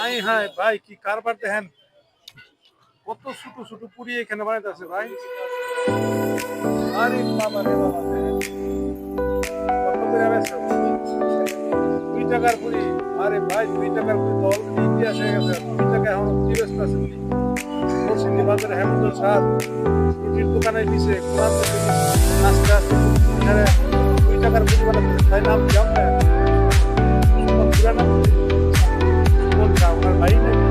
I high ভাই কি কারবার দেখেন কত ছোট ছোট পুরি এখানে বানাইতেছে ভাই আরে বাবা রে বাবা কত করে বেচছো 2 টাকার পুরি আরে ভাই 2 টাকার পুরি তো অলরেডি ইতিহাস হয়ে গেছে 2 টাকা এখন কি বেচতে আছে মুর্শিদি বাজারে হেমন্ত স্যার রুটির দোকানে দিছে কোরআন আস্তে আস্তে এখানে 2 টাকার পুরি বানাচ্ছে তাই নাম জাম না পুরানা কোন চা ওনার ভাই নাকি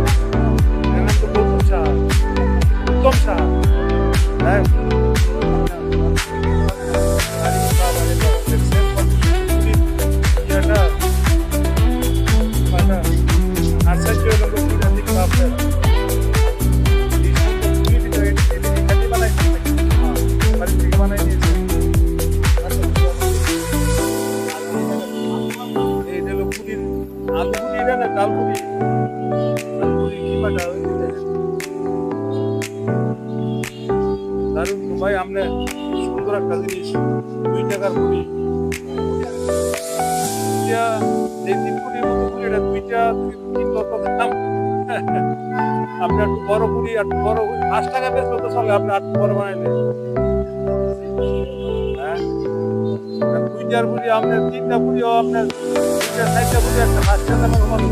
এর নাম তো গৌতম চা উত্তম চা হ্যাঁ দারুণ তো ভাই আমরা সুন্দর একটা জিনিস 2 টাকার পুরি এই 3 কোটির মতো পুরি এটা 2টা 3 লক্ষ দাম আপনি একটু বড় পুরি একটু বড় 5 টাকা বেচলে তো চলে আপনি একটু বড় বানাইলে হ্যাঁ 2টার পুরি আপনার 3টা পুরিও আপনার 2টা 4টা পুরি একটা 5 টাকা দাম হবে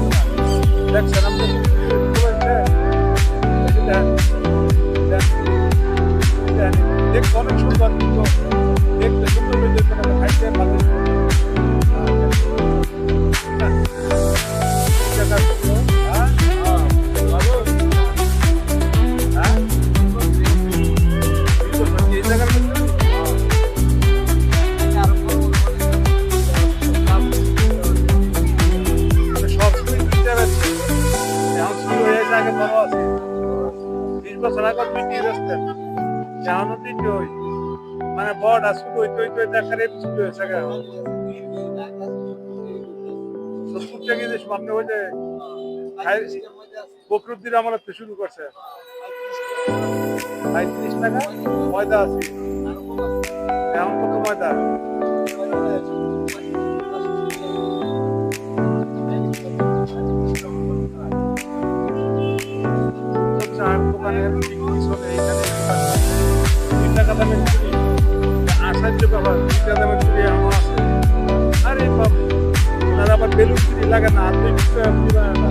দেখছেন আপনি দেখতে অনেক সুন্দর কিন্তু দেখতে সুন্দর হয়ে যেতে হবে খাইতে ভালো আগে বড় আছে 20 বছর আগে 2টি রাস্তা এখনো 3টি হই মানে বড় আসু হইতে দেখারে ছুটি হয়েছে গা 70 টাকা দিয়ে সামনে হয়ে যায় বকরুদ্দিন আমার তো শুরু করছে 35 টাকা ময়দা আছে এখন কত ময়দা চার দোকানের বিক্রি চলে এখানে 3 টাকা দামের পুরি আশ্চর্য ব্যাপার 2 টাকা দামের পুরি আমার আছে আরে বাবা ওনারা আবার বেলুন পুরি লাগে না 2 টাকা পুরি বানায় না